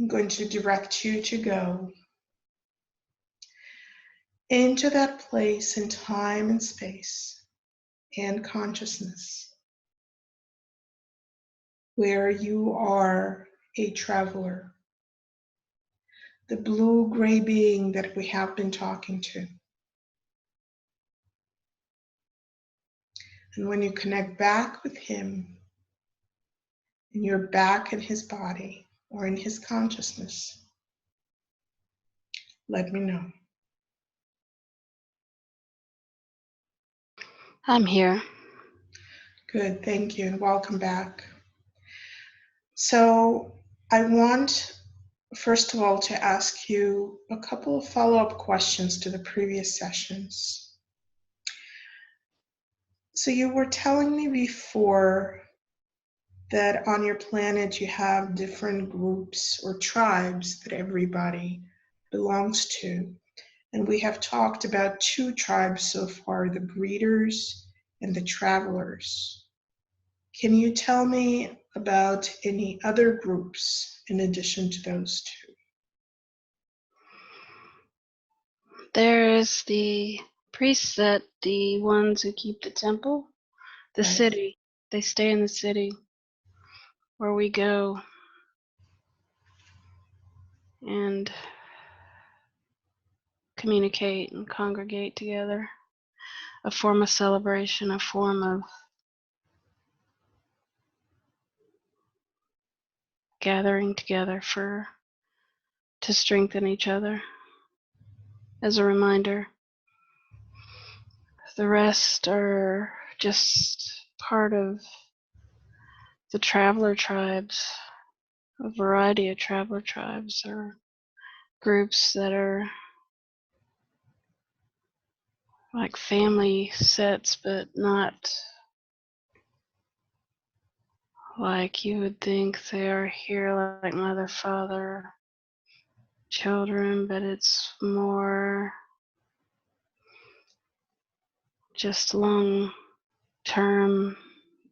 I'm going to direct you to go into that place in time and space and consciousness where you are a traveler, the blue-gray being that we have been talking to. And when you connect back with him, and you're back in his body or in his consciousness, let me know. I'm here. Good, thank you, and welcome back. So I want, first of all, to ask you a couple of follow-up questions to the previous sessions. So you were telling me before that on your planet you have different groups or tribes that everybody belongs to. And we have talked about two tribes so far, the breeders and the travelers. Can you tell me about any other groups in addition to those two? There's the priests, that the ones who keep the temple, the Right. city. They stay in the city where we go and communicate and congregate together. A form of celebration, a form of gathering together to strengthen each other. As a reminder, the rest are just part of the traveler tribes, a variety of traveler tribes or groups that are like family sets, but not like you would think they are here, like mother, father, children, but it's more just long-term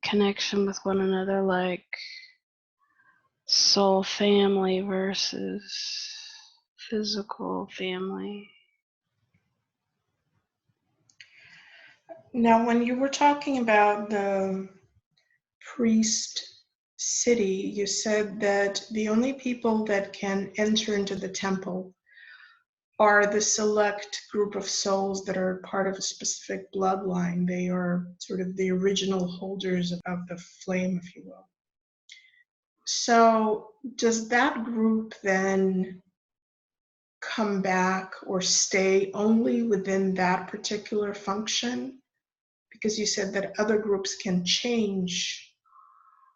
connection with one another, like soul family versus physical family. Now, when you were talking about the priest city, you said that the only people that can enter into the temple are the select group of souls that are part of a specific bloodline. They are sort of the original holders of the flame, if you will. So does that group then come back or stay only within that particular function? Because you said that other groups can change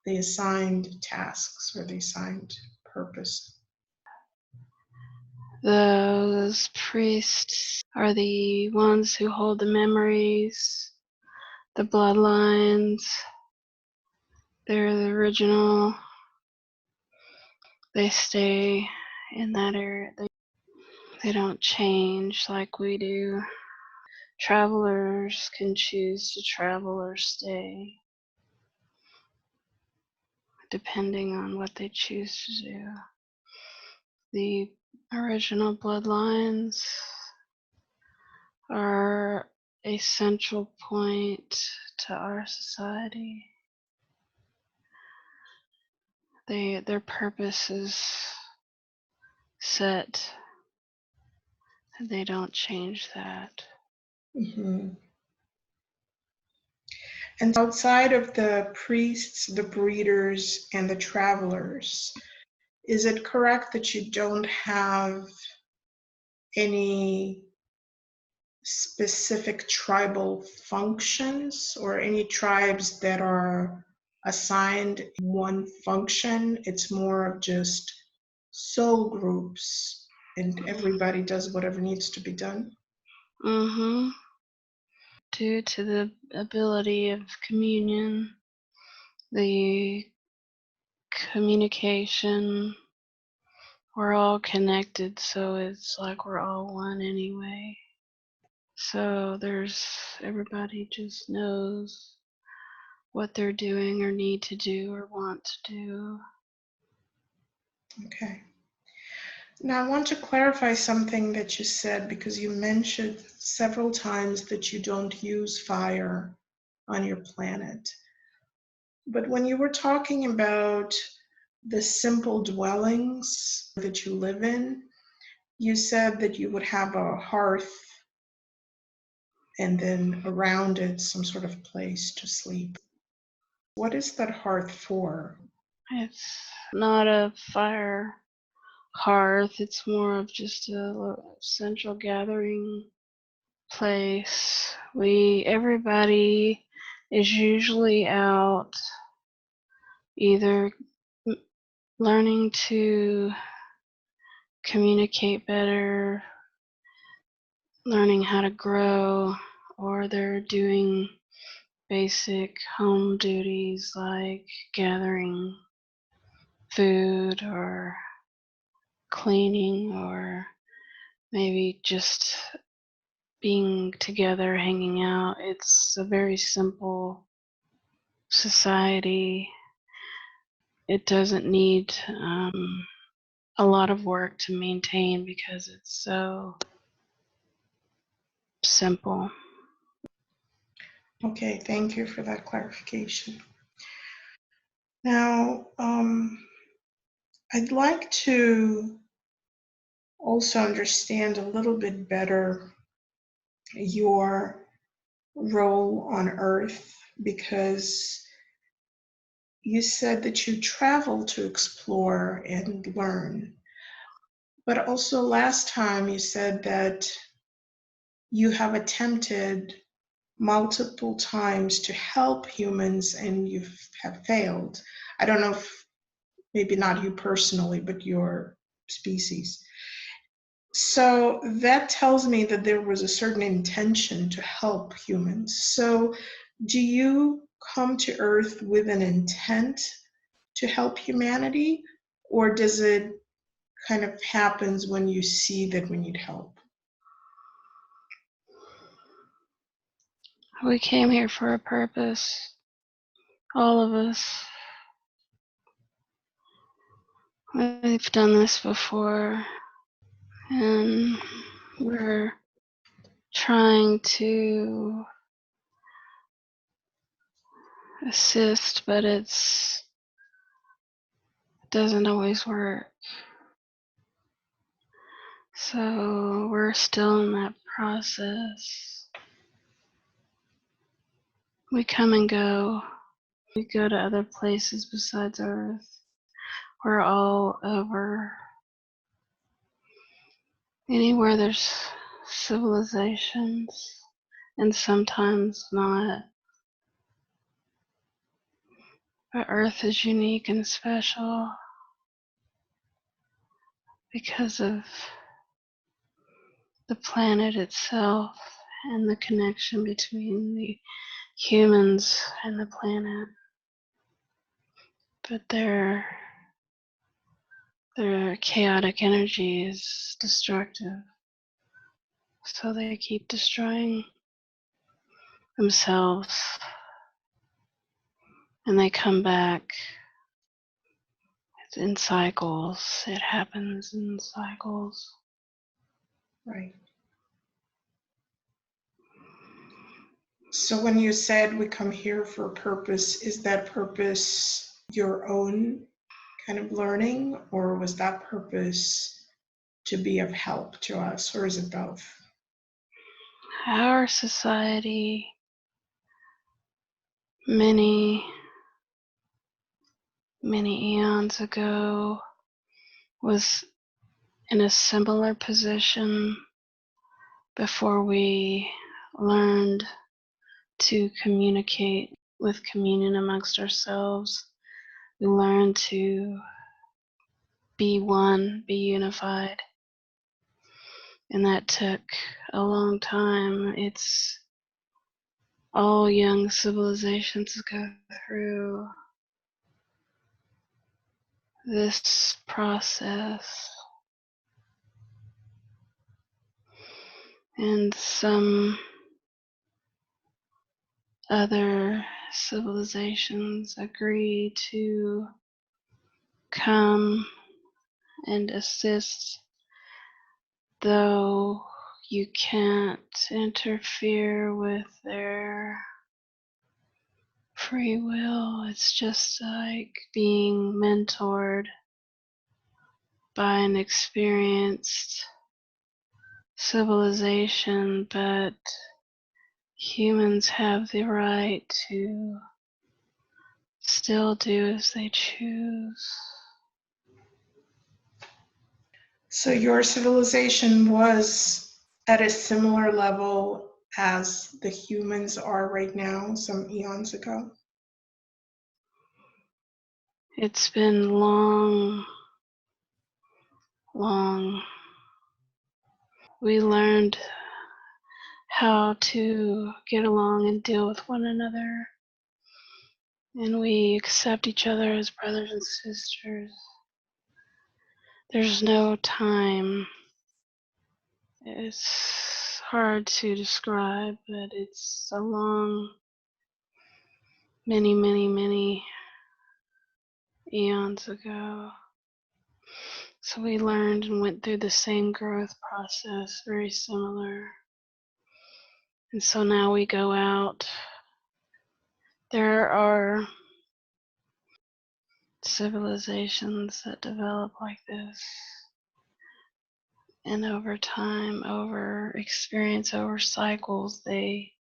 the assigned tasks or the assigned purpose. Those priests are the ones who hold the memories, the bloodlines. They're the original. They stay in that area. They don't change like we do. Travelers can choose to travel or stay, depending on what they choose to do. The original bloodlines are a central point to our society. Their purpose is set, and they don't change that. Mm-hmm. And outside of the priests, the breeders, and the travelers, is it correct that you don't have any specific tribal functions or any tribes that are assigned one function? It's more of just soul groups and everybody does whatever needs to be done? Mm-hmm. Due to the ability of communion, the communication, we're all connected, so it's like we're all one anyway. So everybody just knows what they're doing or need to do or want to do. Okay. Now, I want to clarify something that you said because you mentioned several times that you don't use fire on your planet. But when you were talking about the simple dwellings that you live in, you said that you would have a hearth and then around it some sort of place to sleep. What is that hearth for? It's not a fire hearth, it's more of just a central gathering place. Everybody is usually out either learning to communicate better, learning how to grow, or they're doing basic home duties like gathering food or cleaning or maybe just being together, hanging out. It's a very simple society. It doesn't need a lot of work to maintain because it's so simple. Okay, thank you for that clarification. Now, I'd like to also understand a little bit better your role on Earth because you said that you travel to explore and learn. But also last time you said that you have attempted multiple times to help humans and you have failed. I don't know if maybe not you personally, but your species. So that tells me that there was a certain intention to help humans. So do you come to Earth with an intent to help humanity, or does it kind of happens when you see that we need help? We came here for a purpose, all of us. We've done this before, and we're trying to assist, but it doesn't always work. So we're still in that process. We come and go. We go to other places besides Earth. We're all over. Anywhere there's civilizations, and sometimes not. But Earth is unique and special because of the planet itself and the connection between the humans and the planet. But their chaotic energy is destructive, so they keep destroying themselves, and they come back in cycles. It happens in cycles. Right. So when you said we come here for a purpose, is that purpose your own kind of learning, or was that purpose to be of help to us, or is it both? Our society, many eons ago, was in a similar position before we learned to communicate with communion amongst ourselves. We learned to be one, be unified. And that took a long time. It's all young civilizations go through this process. And some other civilizations agree to come and assist though you can't interfere with their free will. It's just like being mentored by an experienced civilization, but humans have the right to still do as they choose. So your civilization was at a similar level as the humans are right now, some eons ago? It's been long. We learned how to get along and deal with one another, and we accept each other as brothers and sisters. There's no time. It's hard to describe, but it's a long, many eons ago. So we learned and went through the same growth process, very similar. And so now we go out. There are civilizations that develop like this. And over time, over experience, over cycles, they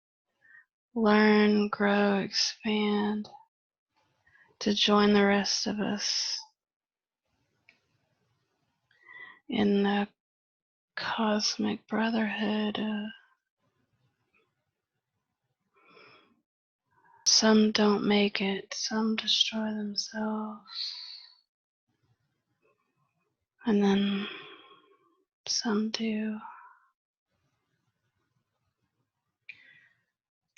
learn, grow, expand to join the rest of us in the cosmic brotherhood. Some don't make it, some destroy themselves, and then some do.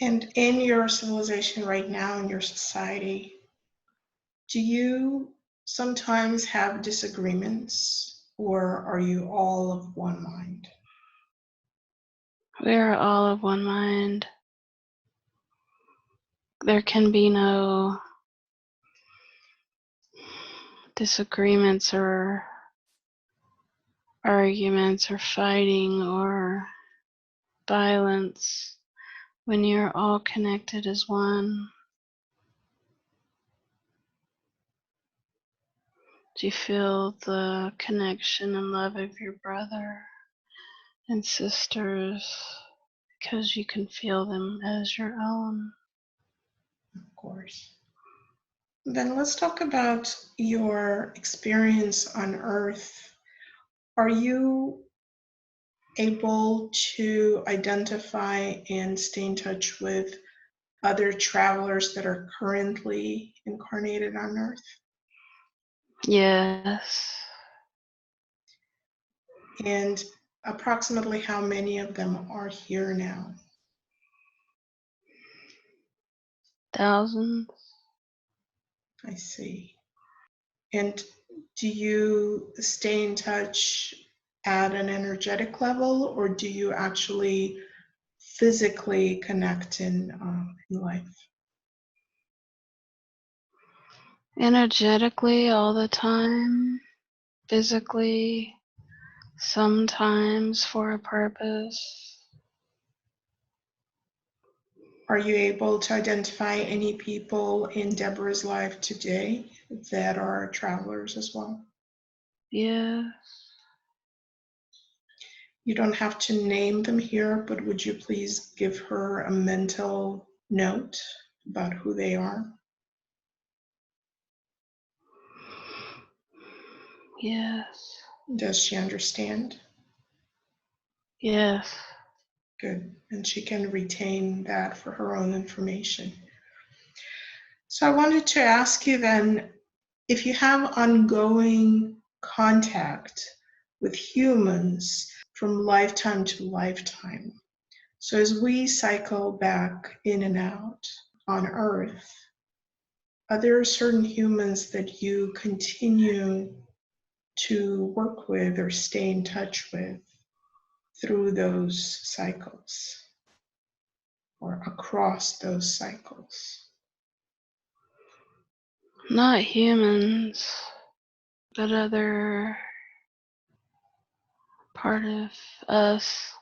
And in your civilization right now, in your society, do you sometimes have disagreements, or are you all of one mind? We are all of one mind. There can be no disagreements or arguments or fighting or violence when you're all connected as one. Do you feel the connection and love of your brother and sisters because you can feel them as your own? Of course. Then let's talk about your experience on Earth. Are you able to identify and stay in touch with other travelers that are currently incarnated on Earth? Yes. And approximately how many of them are here now? Thousands. I see. And do you stay in touch at an energetic level, or do you actually physically connect in life? Energetically all the time. Physically sometimes for a purpose. Are you able to identify any people in Deborah's life today that are travelers as well? Yes. You don't have to name them here, but would you please give her a mental note about who they are? Yes. Does she understand? Yes. Good. And she can retain that for her own information. So I wanted to ask you then, if you have ongoing contact with humans from lifetime to lifetime, so as we cycle back in and out on Earth, are there certain humans that you continue to work with or stay in touch with through those cycles or across those cycles? Not humans, but other part of us.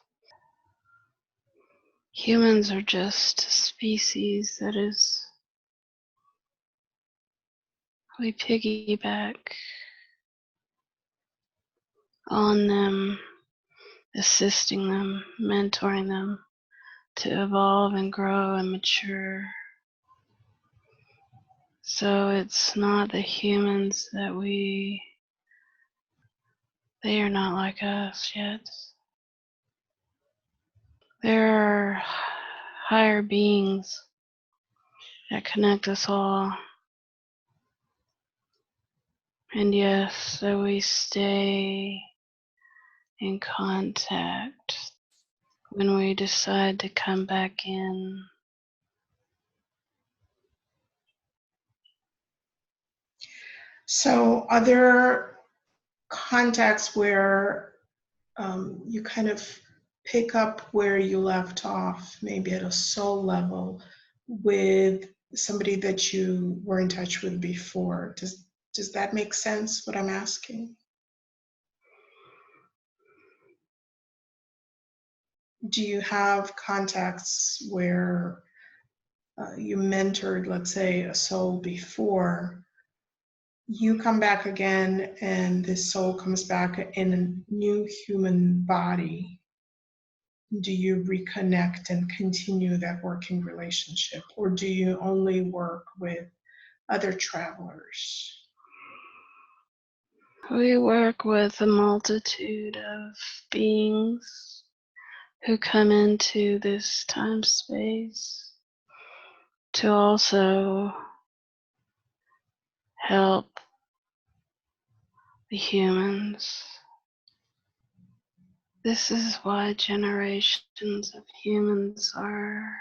Humans are just a species that is, we piggyback on them, assisting them, mentoring them to evolve and grow and mature. So it's not the humans that they are not like us yet. There are higher beings that connect us all. And yes, so we stay in contact when we decide to come back in. So are there contacts where you kind of pick up where you left off, maybe at a soul level, with somebody that you were in touch with before? Does that make sense, what I'm asking? Do you have contacts where you mentored, let's say, a soul before, you come back again and this soul comes back in a new human body? Do you reconnect and continue that working relationship, or do you only work with other travelers? We work with a multitude of beings who come into this time space to also help the humans. This is why generations of humans are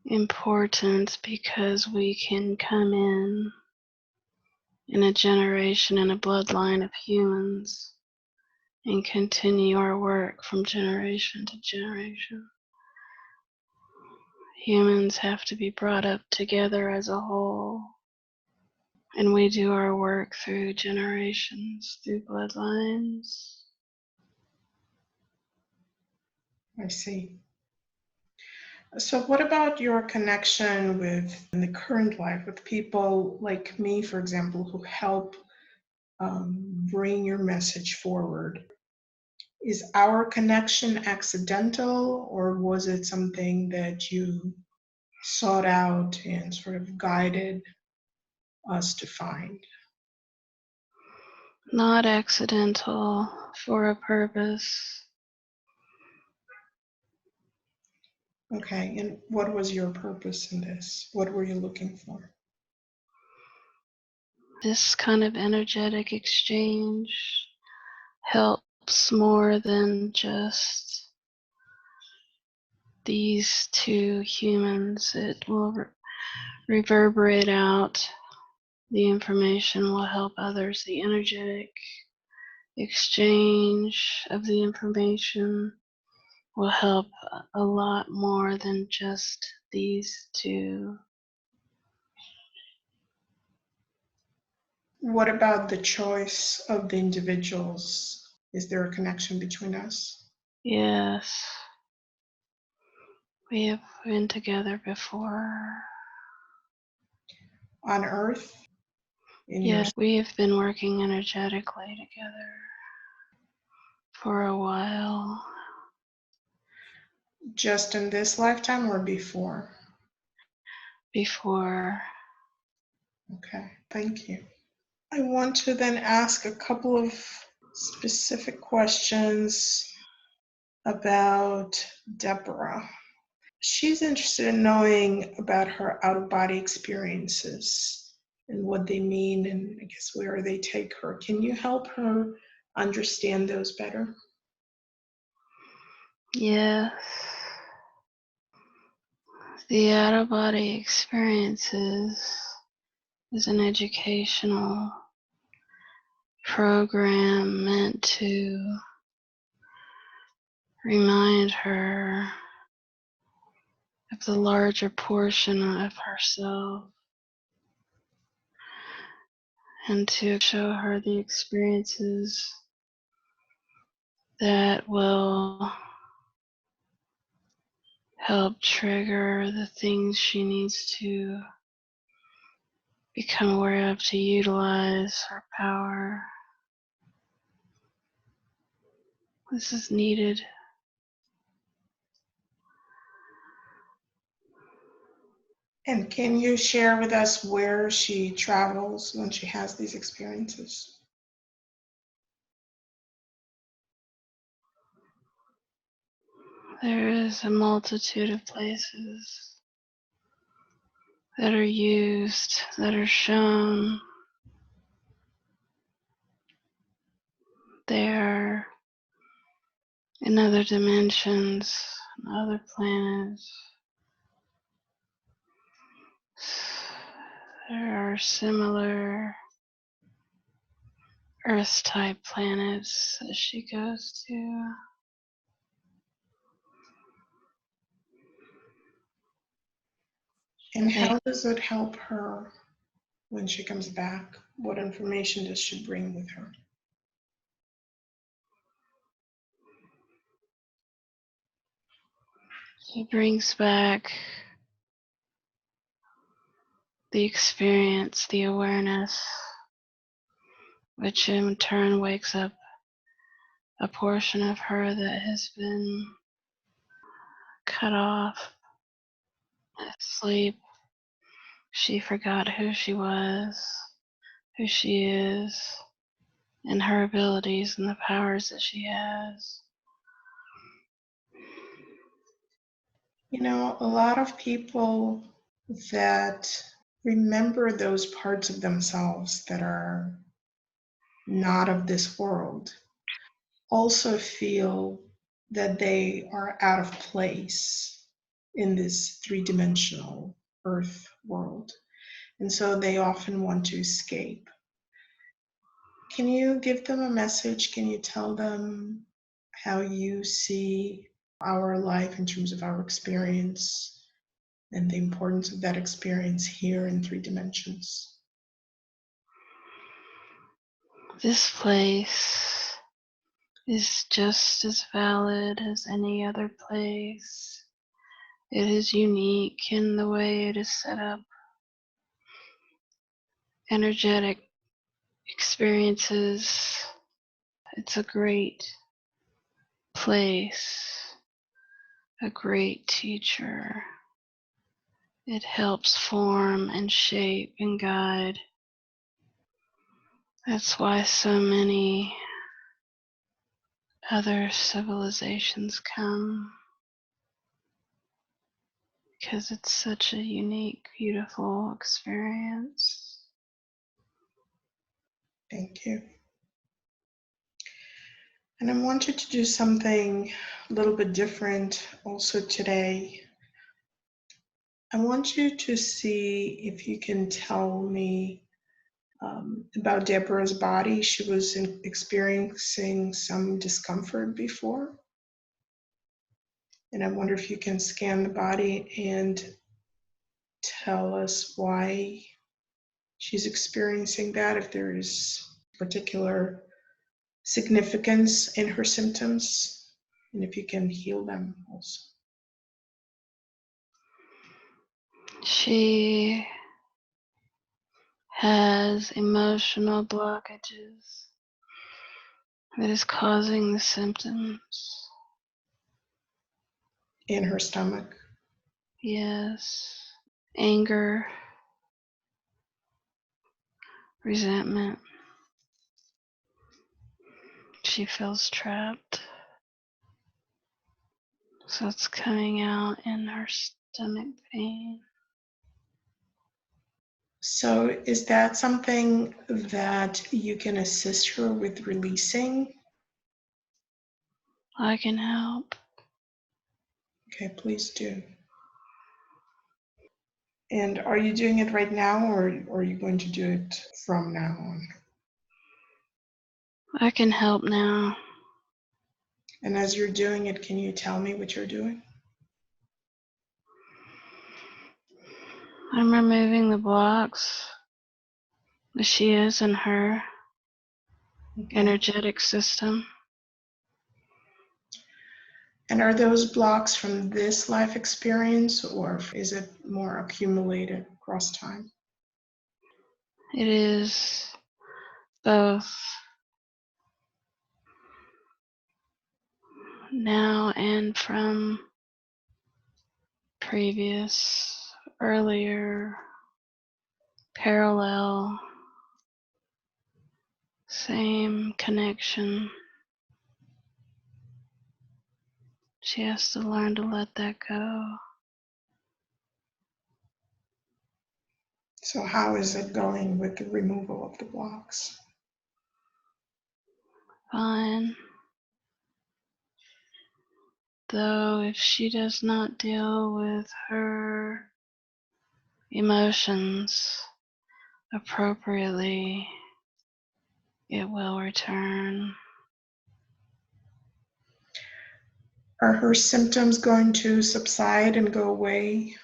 important, because we can come in a generation, in a bloodline of humans, and continue our work from generation to generation. Humans have to be brought up together as a whole, and we do our work through generations, through bloodlines. I see. So what about your connection with, in the current life, with people like me, for example, who help bring your message forward? Is our connection accidental, or was it something that you sought out and sort of guided us to find? Not accidental, for a purpose. Okay, and what was your purpose in this? What were you looking for? This kind of energetic exchange helps more than just these two humans. It will reverberate out. The information will help others. The energetic exchange of the information will help a lot more than just these two. What about the choice of the individuals? Is there a connection between us? Yes, we have been together before. On Earth? Yes, we have been working energetically together for a while. Just in this lifetime or before? Before. Okay, thank you. I want to then ask a couple of specific questions about Deborah. She's interested in knowing about her out-of-body experiences and what they mean, and I guess where they take her. Can you help her understand those better? Yes. The out-of-body experiences is an educational program meant to remind her of the larger portion of herself, and to show her the experiences that will help trigger the things she needs to become aware of to utilize her power. This is needed. And can you share with us where she travels when she has these experiences? There is a multitude of places that are used, that are shown. They are in other dimensions, other planets. There are similar Earth-type planets that she goes to. And how does it help her when she comes back? What information does she bring with her? She brings back the experience, the awareness, which in turn wakes up a portion of her that has been cut off, asleep. She forgot who she was, who she is, and her abilities and the powers that she has. You know, a lot of people that remember those parts of themselves that are not of this world also feel that they are out of place in this three-dimensional earth world. And so they often want to escape. Can you give them a message? Can you tell them how you see our life in terms of our experience and the importance of that experience here in three dimensions? This place is just as valid as any other place. It is unique in the way it is set up. Energetic experiences. It's a great place, a great teacher. It helps form and shape and guide. That's why so many other civilizations come, because it's such a unique, beautiful experience. Thank you. And I wanted to do something a little bit different also today. I want you to see if you can tell me about Deborah's body. She was experiencing some discomfort before. And I wonder if you can scan the body and tell us why she's experiencing that, if there is particular significance in her symptoms, and if you can heal them also. She has emotional blockages that is causing the symptoms. In her stomach. Yes. Anger, resentment. She feels trapped. So it's coming out in her stomach pain. So is that something that you can assist her with releasing? I can help. Okay, please do. And are you doing it right now, or are you going to do it from now on? I can help now. And as you're doing it, can you tell me what you're doing? I'm removing the blocks that she is in her energetic system. And are those blocks from this life experience, or is it more accumulated across time? It is both now and from previous, earlier, parallel, same connection. She has to learn to let that go. So how is it going with the removal of the blocks? Fine. Though if she does not deal with her emotions appropriately, it will return. Are her symptoms going to subside and go away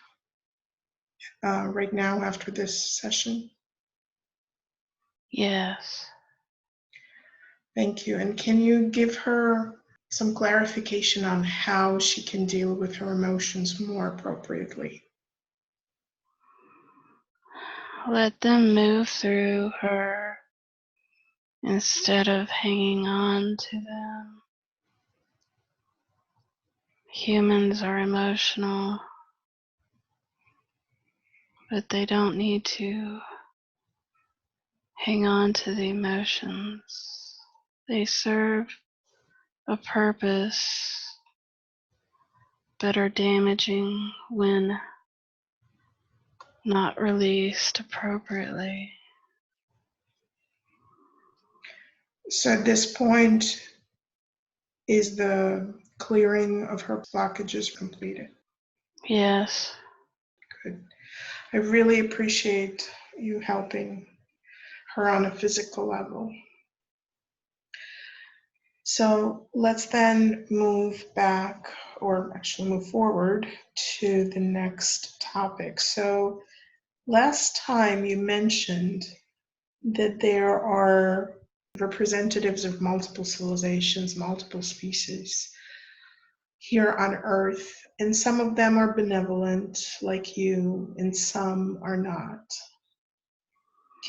right now after this session? Yes. Thank you. And can you give her some clarification on how she can deal with her emotions more appropriately? Let them move through her instead of hanging on to them. Humans are emotional, but they don't need to hang on to the emotions. They serve a purpose, but are damaging when not released appropriately. So at this point, is the clearing of her blockages completed? Yes. Good. I really appreciate you helping her on a physical level. So let's then move back, or actually move forward to the next topic. So last time you mentioned that there are representatives of multiple civilizations, multiple species here on Earth, and some of them are benevolent, like you, and some are not.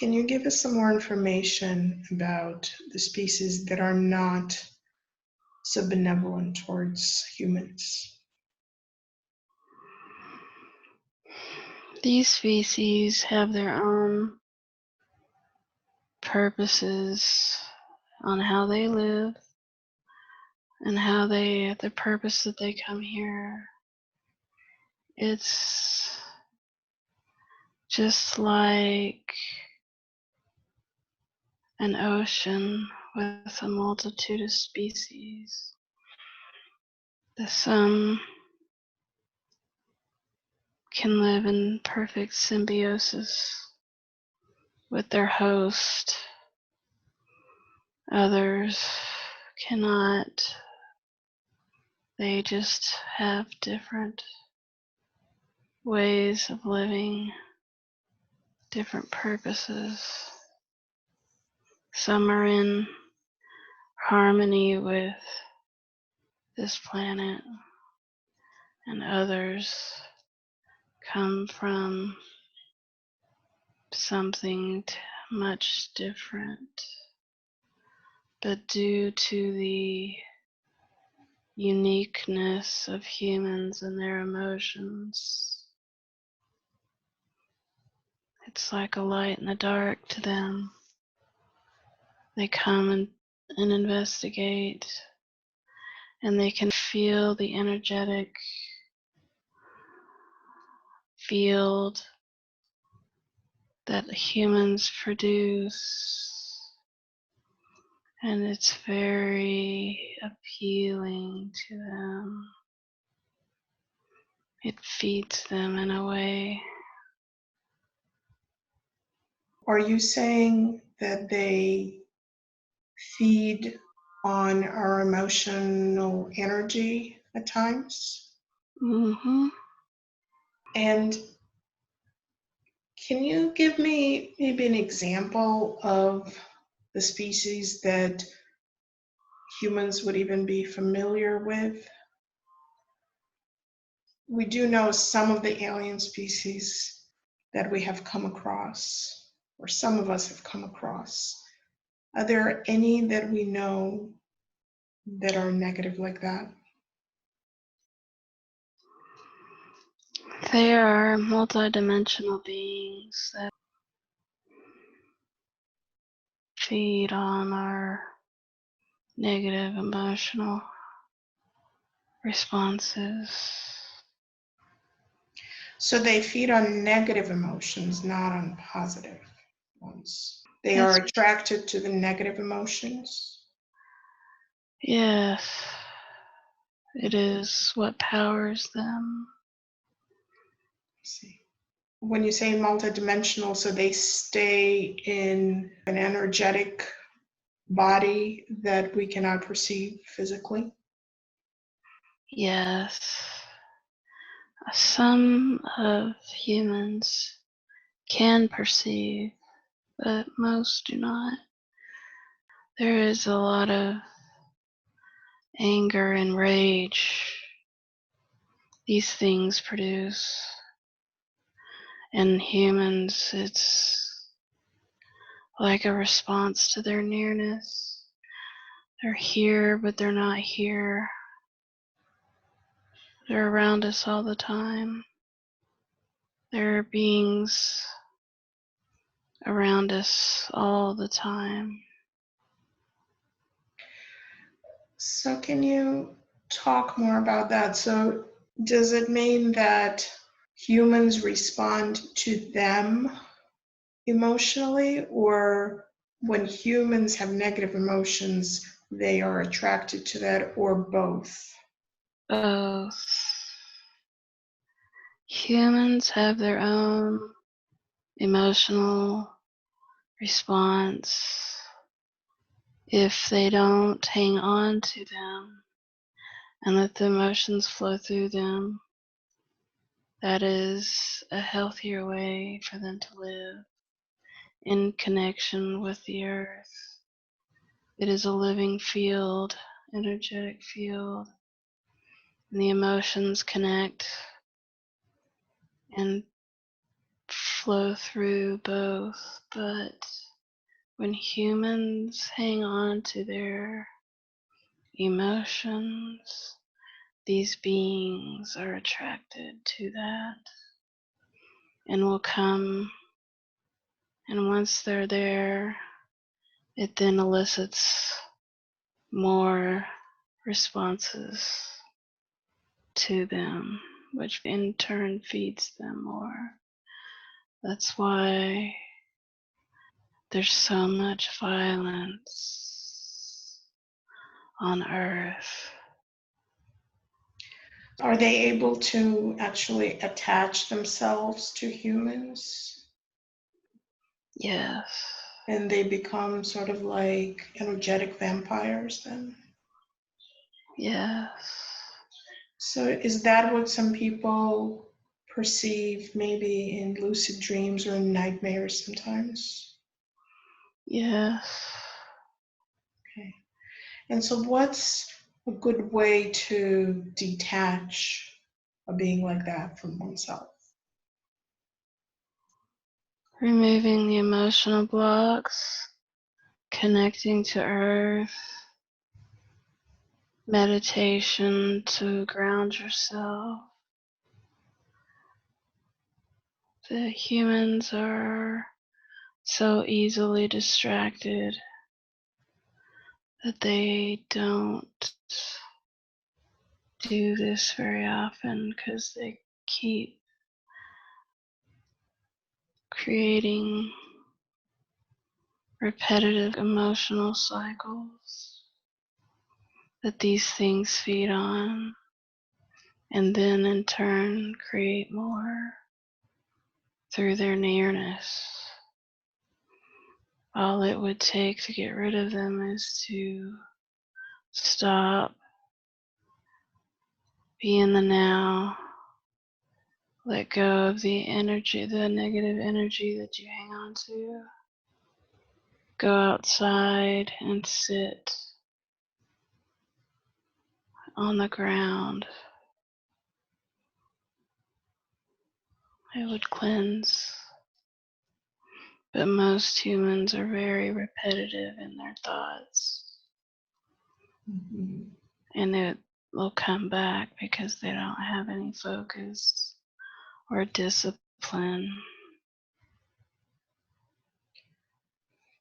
Can you give us some more information about the species that are not so benevolent towards humans? These species have their own purposes on how they live and how the purpose that they come here. It's just like an ocean with a multitude of species. Some can live in perfect symbiosis with their host. Others cannot. They just have different ways of living, different purposes. Some are in harmony with this planet, and others come from something much different. But due to the uniqueness of humans and their emotions, it's like a light in the dark to them. They come and investigate, and they can feel the energetic field that humans produce, and it's very appealing to them. It feeds them in a way. Are you saying that they feed on our emotional energy at times? Mm-hmm. And can you give me maybe an example of the species that humans would even be familiar with? we do know some of the alien species that we have come across, or some of us have come across. Are there any that we know that are negative like that? They are multidimensional beings that feed on our negative emotional responses. So they feed on negative emotions, not on positive ones. They are attracted to the negative emotions. Yes, it is what powers them. I see. When you say multidimensional, so they stay in an energetic body that we cannot perceive physically? Yes. Some of humans can perceive, but most do not. There is a lot of anger and rage these things produce. In humans, it's like a response to their nearness. They're here, but they're not here. They're around us all the time. There are beings around us all the time. So can you talk more about that? So does it mean that humans respond to them emotionally, or when humans have negative emotions, they are attracted to that, or both? Both. Humans have their own emotional response. If they don't hang on to them and let the emotions flow through them, that is a healthier way for them to live in connection with the earth. It is a living field, energetic field, and the emotions connect and flow through both. But when humans hang on to their emotions, these beings are attracted to that and will come, and once they're there, it then elicits more responses to them, which in turn feeds them more. That's why there's so much violence on Earth. Are they able to actually attach themselves to humans? Yes. And they become sort of like energetic vampires then? Yes. So is that what some people perceive maybe in lucid dreams or in nightmares sometimes? Yes. Okay. And so what's a good way to detach a being like that from oneself? Removing the emotional blocks, connecting to Earth, meditation to ground yourself. The humans are so easily distracted that they don't do this very often because they keep creating repetitive emotional cycles that these things feed on, and then in turn create more through their nearness. All it would take to get rid of them is to stop, be in the now, let go of the energy, the negative energy that you hang on to. Go outside and sit on the ground it would cleanse. But most humans are very repetitive in their thoughts, and it will come back because they don't have any focus or discipline.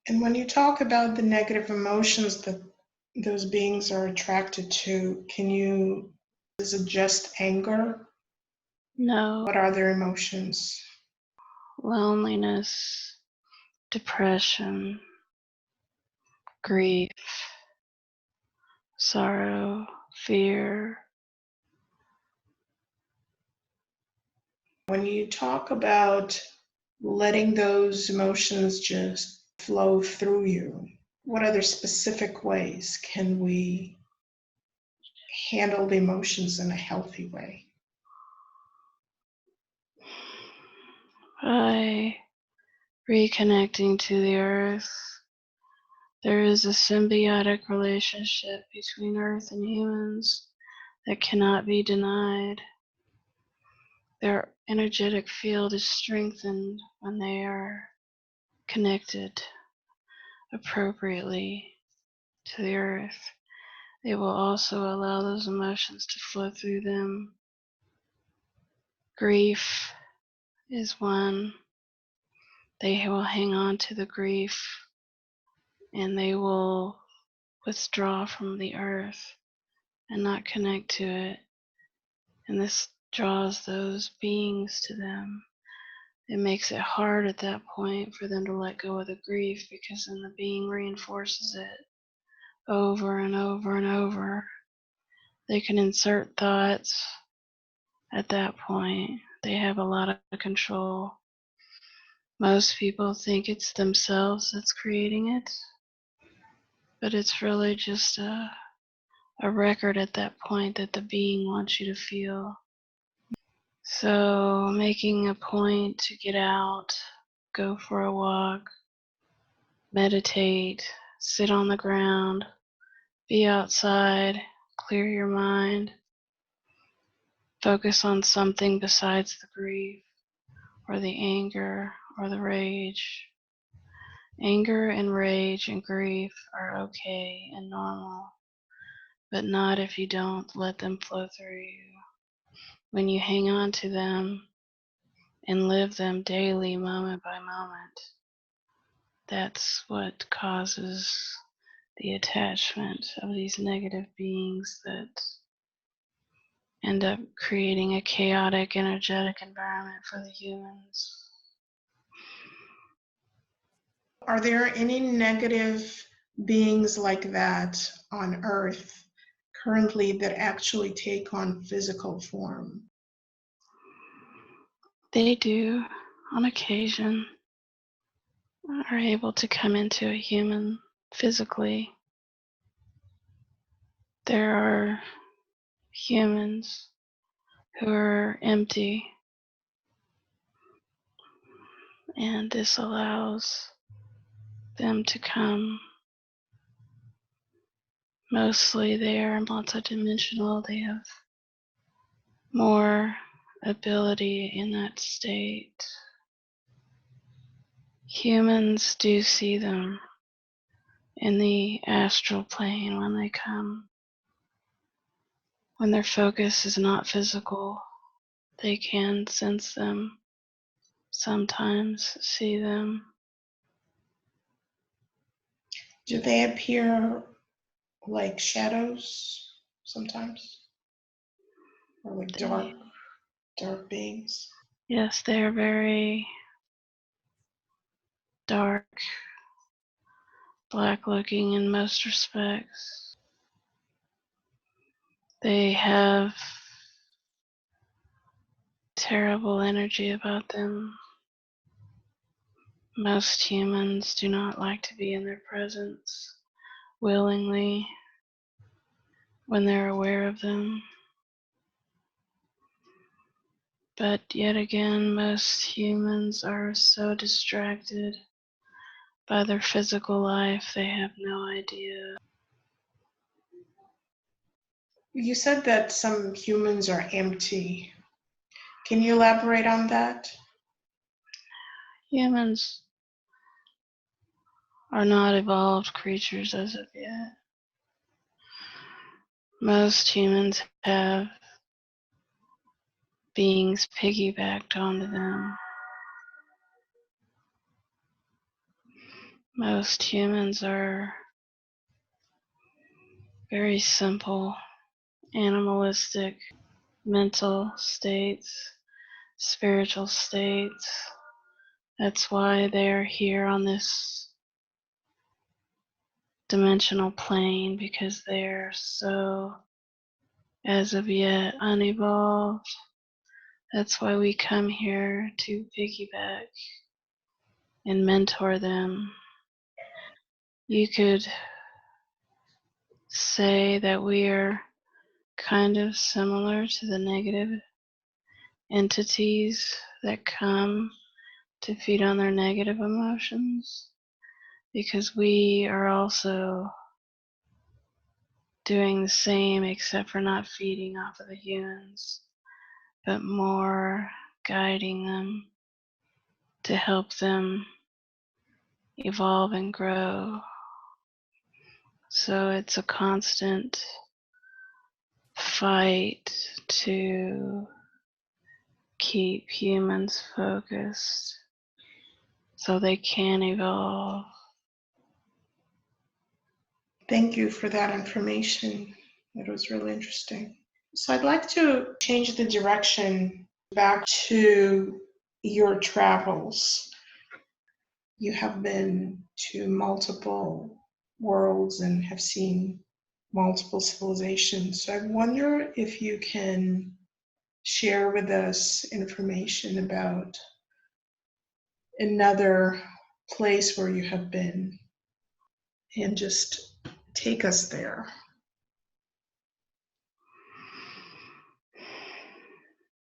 And when you talk about the negative emotions that those beings are attracted to, is it just anger? No, What are their emotions? loneliness, depression, grief, sorrow, fear. When you talk about letting those emotions just flow through you, what other specific ways can we handle the emotions in a healthy way? By reconnecting to the earth, there is a symbiotic relationship between earth and humans that cannot be denied. Their energetic field is strengthened when they are connected appropriately to the earth. They will also allow those emotions to flow through them. Grief is one. They will hang on to the grief and they will withdraw from the earth and not connect to it. And this draws those beings to them. It makes it hard at that point for them to let go of the grief because then the being reinforces it over and over and over. They can insert thoughts at that point. They have a lot of control. Most people think it's themselves that's creating it, but it's really just a record at that point that the being wants you to feel. So making a point to get out, go for a walk, meditate, sit on the ground, be outside, clear your mind, focus on something besides the grief or the anger or the rage. Anger and rage and grief are okay and normal, but not if you don't let them flow through you. When you hang on to them and live them daily, moment by moment, that's what causes the attachment of these negative beings that end up creating a chaotic, energetic environment for the humans. Are there any negative beings like that on Earth currently that actually take on physical form? They do, on occasion, are able to come into a human physically. There are humans who are empty, and this allows them to come. Mostly they are multidimensional. They have more ability in that state. Humans do see them in the astral plane when they come. When their focus is not physical, they can sense them, sometimes see them. Do they appear like shadows sometimes? Or like dark beings? Yes, they are very dark, black looking in most respects. They have terrible energy about them. Most humans do not like to be in their presence willingly when they're aware of them. But yet again, most humans are so distracted by their physical life, they have no idea. You said that some humans are empty. Can you elaborate on that? Humans are not evolved creatures as of yet. Most humans have beings piggybacked onto them. Most humans are very simple, animalistic mental states, spiritual states. That's why they're here on this dimensional plane, because they're so, as of yet, unevolved. That's why we come here to piggyback and mentor them. You could say that we are kind of similar to the negative entities that come to feed on their negative emotions, because we are also doing the same, except for not feeding off of the humans, but more guiding them to help them evolve and grow. So it's a constant fight to keep humans focused so they can evolve. Thank you for that information. It was really interesting. So I'd like to change the direction back to your travels. You have been to multiple worlds and have seen multiple civilizations. So I wonder if you can share with us information about another place where you have been and just take us there.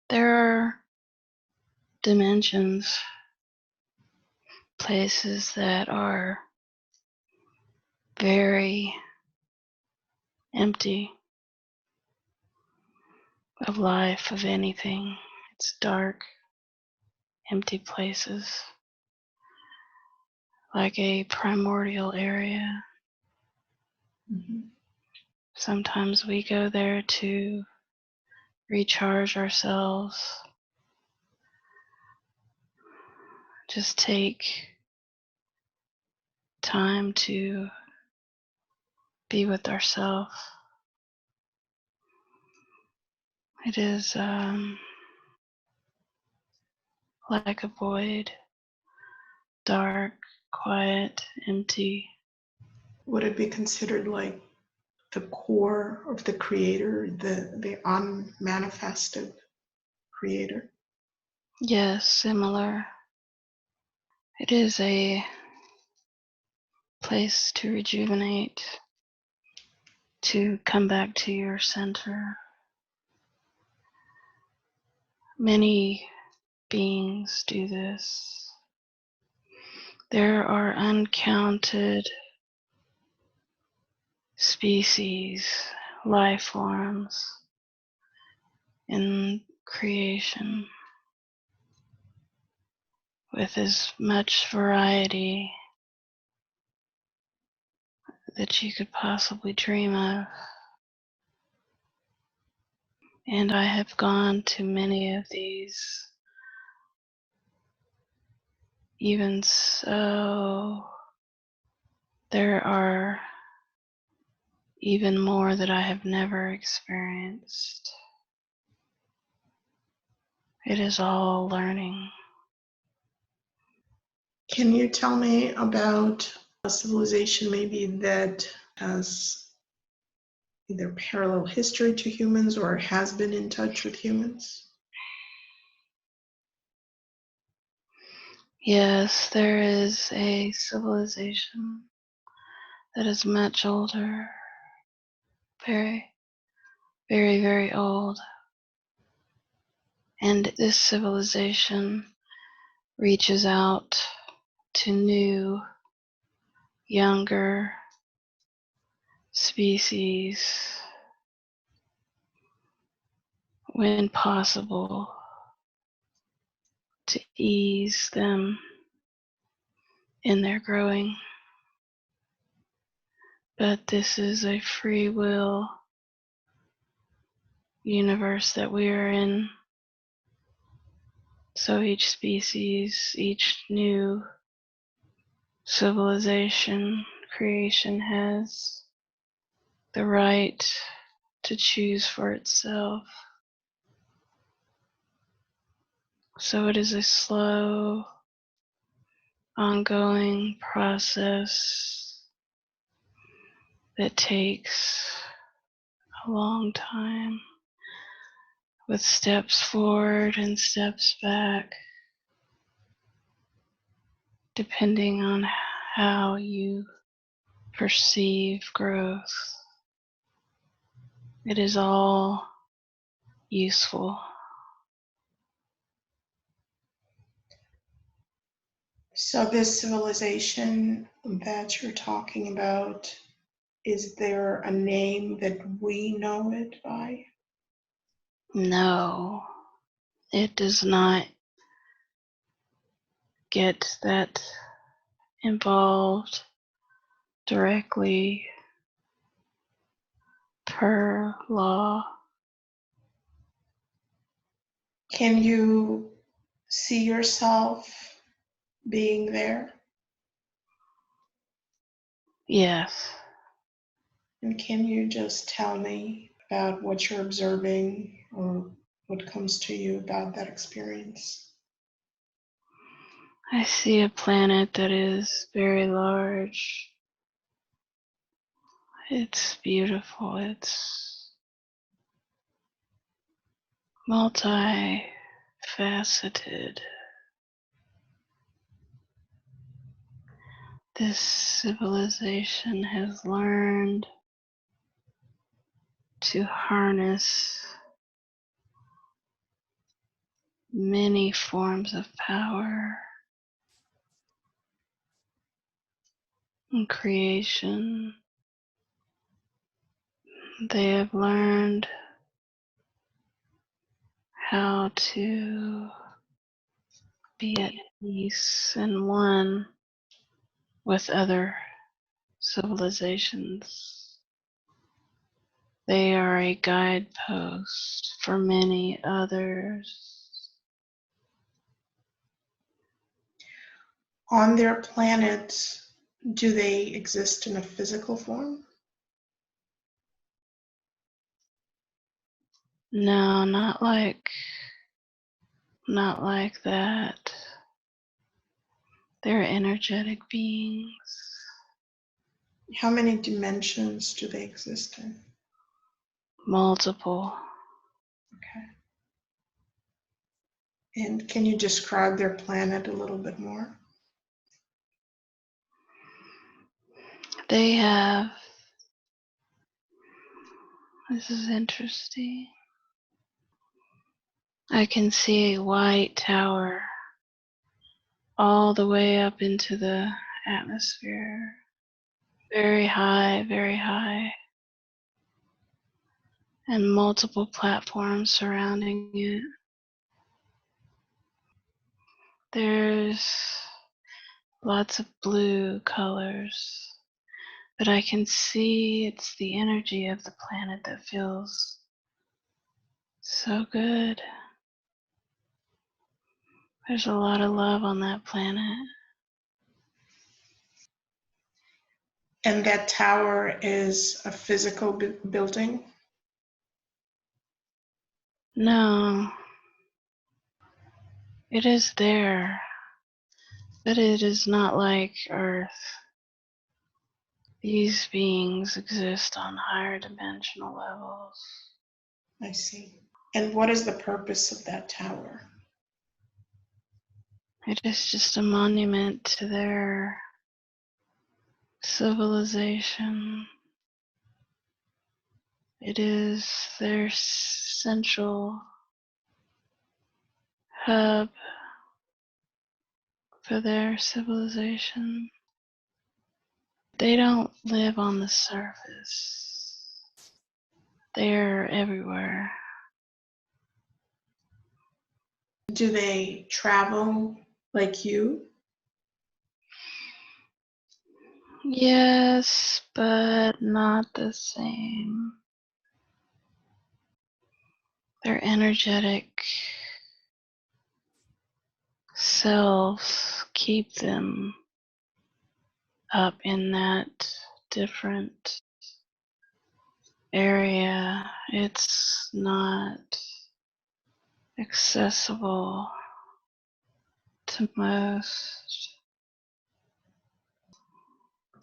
There are dimensions, places that are very empty of life, of anything. It's dark, empty places, like a primordial area. Mm-hmm. Sometimes we go there to recharge ourselves, just take time to be with ourselves. It is like a void, dark, quiet, empty. Would it be considered like the core of the creator, the unmanifested creator? Yes, similar. It is a place to rejuvenate, to come back to your center. Many beings do this. There are uncounted species, life forms in creation with as much variety that you could possibly dream of. And I have gone to many of these. Even so, there are even more that I have never experienced. It is all learning. Can you tell me about a civilization maybe that has either parallel history to humans or has been in touch with humans? Yes, there is a civilization that is much older, very, very, very old. And this civilization reaches out to new, younger species when possible, to ease them in their growing. But this is a free will universe that we are in. So each species, each new civilization, creation has the right to choose for itself. So it is a slow, ongoing process that takes a long time, with steps forward and steps back, depending on how you perceive growth. It is all useful. So this civilization that you're talking about, is there a name that we know it by? No, it does not get that involved directly per law. Can you see yourself being there? Yes. And can you just tell me about what you're observing or what comes to you about that experience? I see a planet that is very large. It's beautiful. It's multifaceted. This civilization has learned to harness many forms of power and creation. They have learned how to be at peace and one with other civilizations. They are a guidepost for many others. On their planet, do they exist in a physical form? No, not like that. They're energetic beings. How many dimensions do they exist in? Multiple. Okay. And can you describe their planet a little bit more? They have, this is interesting. I can see a white tower all the way up into the atmosphere. Very high, very high. And multiple platforms surrounding it. There's lots of blue colors, but I can see it's the energy of the planet that feels so good. There's a lot of love on that planet. And that tower is a physical building? No, it is there, but it is not like Earth. These beings exist on higher dimensional levels. I see. And what is the purpose of that tower? It is just a monument to their civilization. It is their central hub for their civilization. They don't live on the surface. They're everywhere. Do they travel like you? Yes, but not the same. Their energetic selves keep them up in that different area. It's not accessible to most.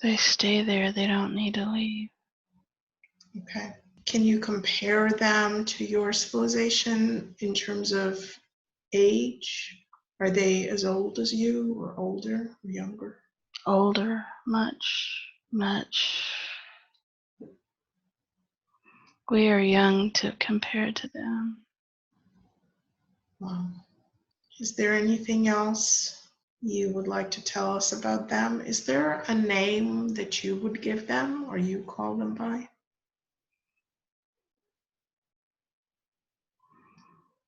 They stay there, they don't need to leave. Okay. Can you compare them to your civilization in terms of age? Are they as old as you, or older, or younger? Older, much, much. We are young to compare to them. Wow. Is there anything else you would like to tell us about them? Is there a name that you would give them or you call them by?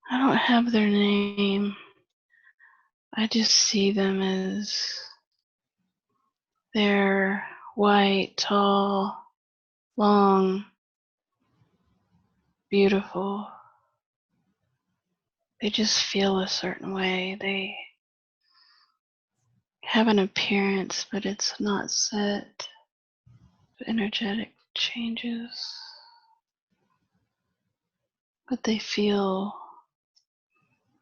I don't have their name. I just see them as they're white, tall, long, beautiful. They just feel a certain way. They have an appearance, but it's not set. Energetic changes. But they feel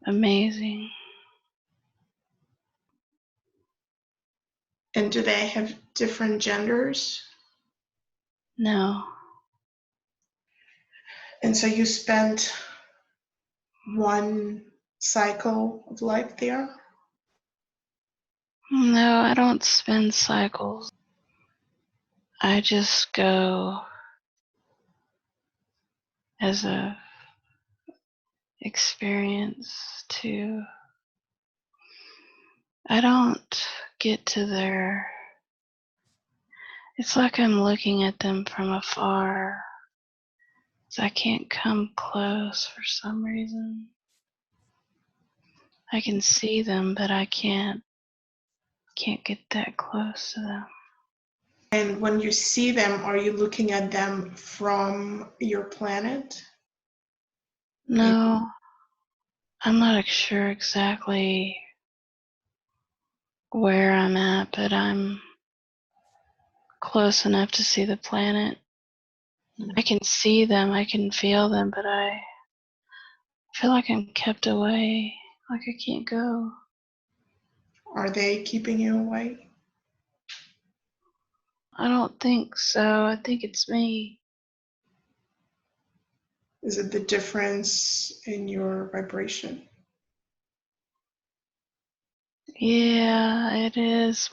amazing. And do they have different genders? No. And so you spent one cycle of life there? No, I don't spin cycles. I just go as a experience to, I don't get to their, it's like I'm looking at them from afar. So I can't come close for some reason. I can see them, but I can't get that close to them. And when you see them, are you looking at them from your planet? No, I'm not sure exactly where I'm at, but I'm close enough to see the planet. I can see them, I can feel them, but I feel like I'm kept away, like I can't go. Are they keeping you away? I don't think so. I think it's me. Is it the difference in your vibration? Yeah, it is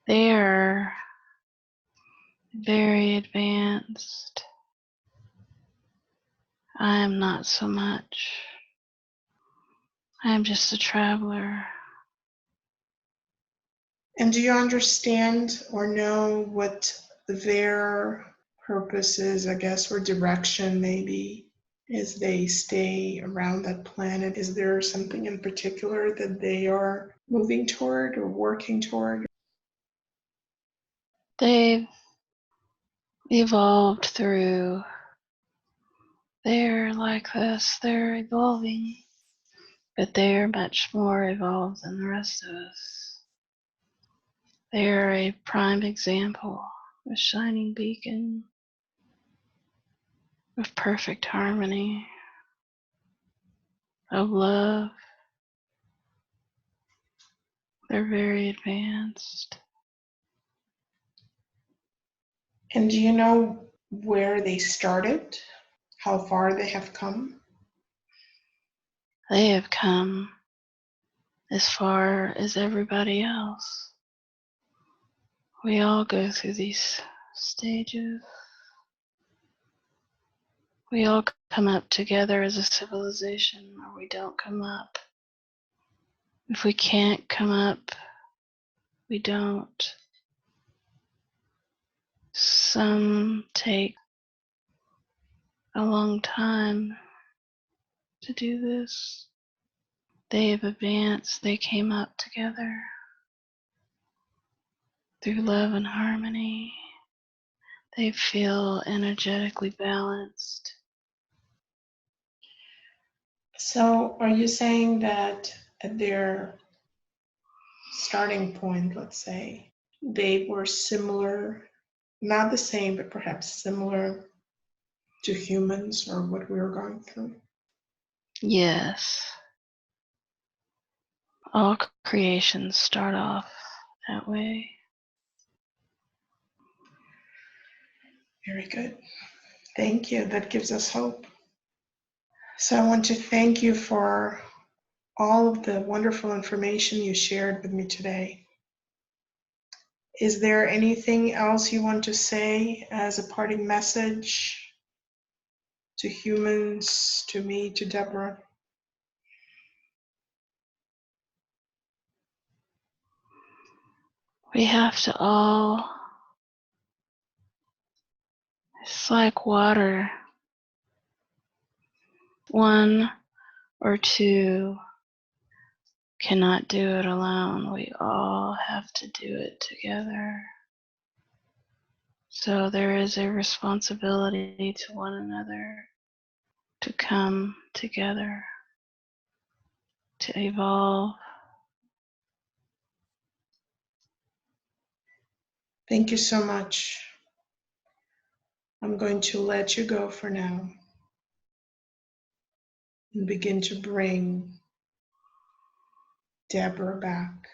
they're very advanced. I'm not so much. I'm just a traveler. And do you understand or know what their purpose is, I guess, or direction maybe, as they stay around that planet? Is there something in particular that they are moving toward or working toward? They've evolved through, they're like this, they're evolving, but they're much more evolved than the rest of us. They're a prime example, a shining beacon of perfect harmony, of love. They're very advanced. And do you know where they started? How far they have come? They have come as far as everybody else. We all go through these stages. We all come up together as a civilization, or we don't come up. If we can't come up, we don't. Some take a long time to do this. They have advanced, they came up together through love and harmony. They feel energetically balanced. So are you saying that at their starting point, let's say, they were similar, not the same, but perhaps similar to humans or what we were going through? Yes, all creations start off that way. Very good. Thank you. That gives us hope. So I want to thank you for all of the wonderful information you shared with me today. Is there anything else you want to say as a parting message to humans, to me, to Deborah? We have to all, it's like water. One or two cannot do it alone. We all have to do it together. So there is a responsibility to one another to come together, to evolve. Thank you so much. I'm going to let you go for now and begin to bring Deborah back.